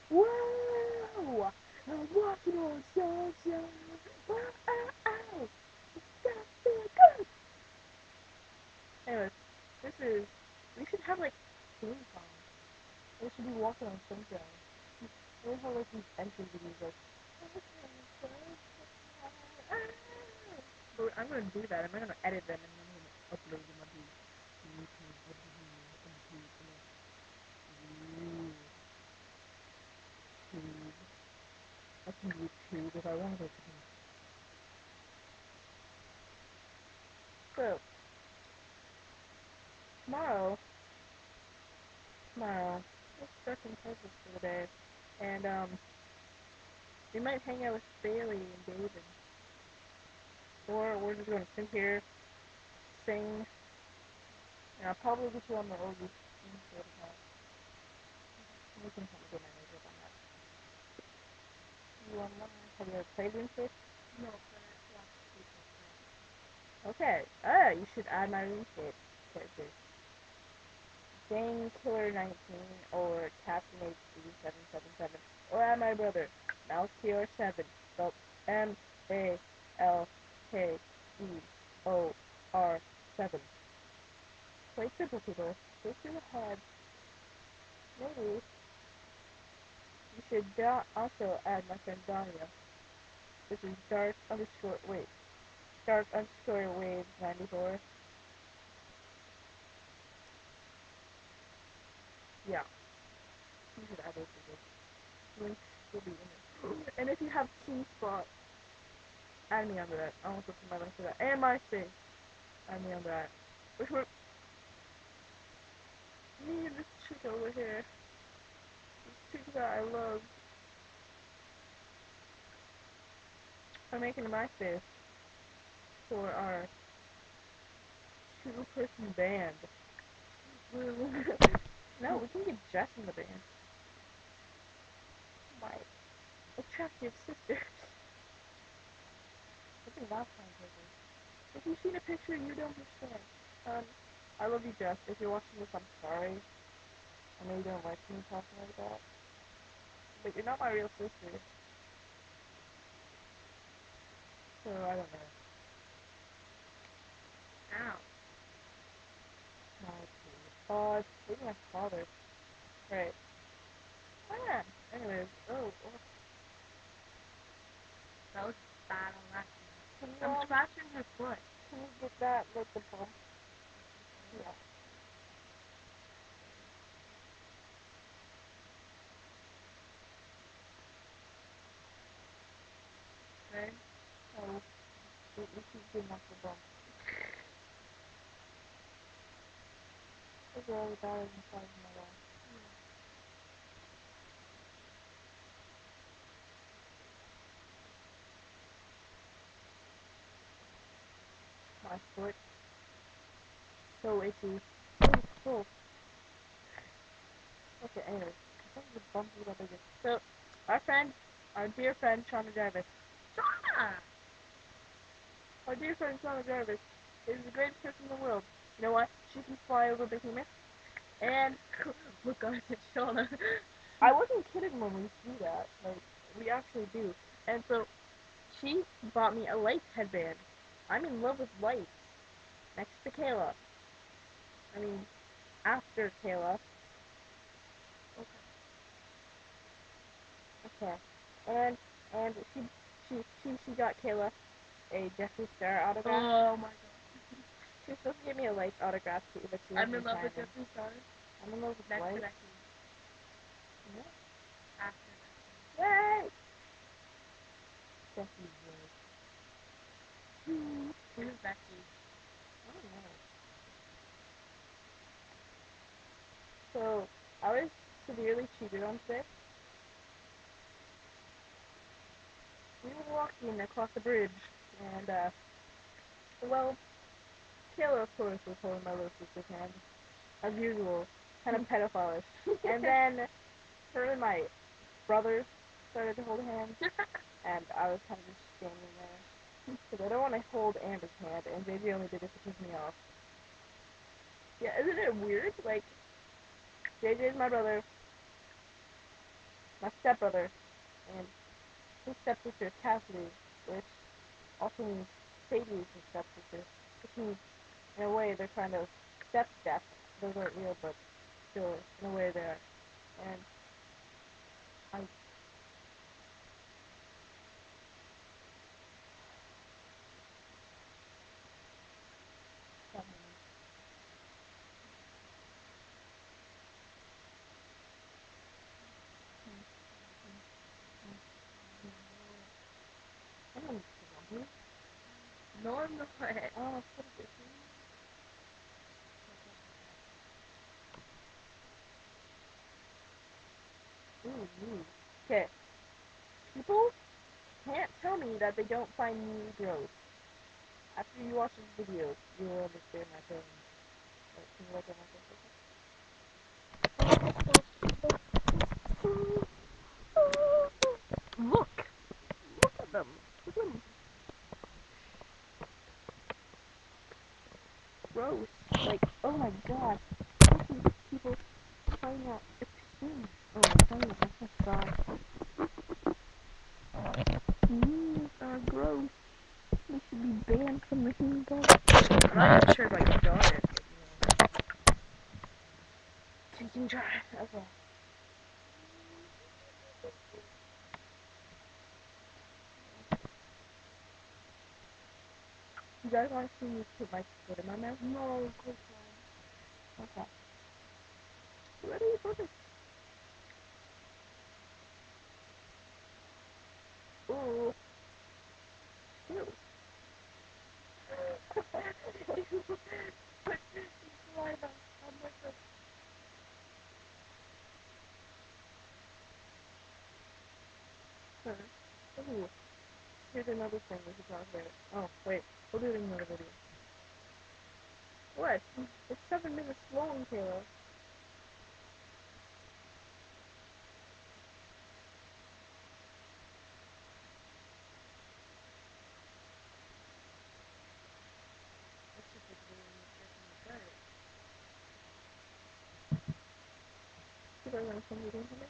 Whoa! I'm walking on sunshine. Whoa! It's got to feel good. Anyways, this is. We should have like theme songs. We should be walking on sunshine. We have like these entry videos like. But I'm gonna do that. I'm gonna edit them and I'm gonna upload them onto YouTube. That's YouTube if I wanted to. So tomorrow, let's start some puzzles for the day, and we might hang out with Bailey and David, or we're just gonna sit here, sing, and I'll probably get you on the old sort of time. We can have a good manager on that. You online? Have you ever played RuneScape? No, but I've watched people play. Okay. You should add my RuneScape characters. Jane Killer 19 or Captain HD 777 or add my brother Malkior 7 spelled MALKEOR 7. Quite simple, people. Go through the head. Maybe you should also add my friend Danya. This is dark underscore waves 94. Yeah, you should add those people. Links will be in there. And if you have Key Spot, add me under that. I want to put my link to that. And MySpace, add me under that. Which we're me and this chick over here. This chick that I love. I'm making a MySpace for our two-person band. No, we can get Jess in the band. My attractive sister. I think last time picture. If you've seen a picture, you don't understand. I love you, Jess. If you're watching this, I'm sorry. I know you don't like me talking like that. But you're not my real sister. So, I don't know. Ow. It's my father. Right. Ah, anyways. Oh. That was bad on that. I'm scratching her foot. Can you get that, like, the bump? Yeah. Okay. Oh, we keep getting off the bump. There's all the batteries inside my wall. My foot. So itchy. Oh, cool. Okay, anyways. I think the bump is a little bigger. So, our dear friend, Shauna Jarvis. Shauna! Our dear friend, Shauna Jarvis, is the greatest person in the world. You know what? She can fly over behemoths. And, look at Shauna. I wasn't kidding when we do that. Like, we actually do. And so, she bought me a lights headband. I'm in love with lights. Next to Kayla. I mean, after Kayla. Okay. And she got Kayla a Jeffree Star autograph. Oh my god. She was supposed to give me a lights autograph too, but she wasn't. I'm in love with Jeffree Star. I'm in love with lights. Next to Becky. Yeah. After Becky. Yay! Becky's good. Who's Becky? I don't know. So, I was severely cheated on today. We were walking across the bridge, and, well, Kayla, of course, was holding my little sister's hand, as usual, kind of pedophile-ish. And then her and my brother started to hold hands, and I was kind of just standing there. Because I don't want to hold Amber's hand, and JJ only did it to piss me off. Yeah, isn't it weird? Like, JJ's my brother, my stepbrother, and his stepsister is Cassidy, which also means Sadie's his stepsister, which means, in a way, they're kind of step-step. Those aren't real, but still, in a way, they are. And I I don't know. No, I'm not. Oh, what is it? Ooh. Okay. People can't tell me that they don't find me gross. After you watch this video, you will understand my feelings. Like, can you look at my Look! Look at them! Look at them! Gross. Like, oh my god. How can people find that extreme? Oh, I'm telling you, I'm so sorry. Are gross. They should be banned from the kingdom. I'm not even sure if I can draw it, but you can try. Okay. You guys want to see me put my foot in my mouth? No, of course not. Okay. You ready for this? Ooh. Ew. Saliva on my foot. Ooh. Here's another thing we should talk about. Oh, wait. We'll do it in another video. What? It's 7 minutes long, Taylor. That's just like really checking the dirt. You guys want to send me the internet?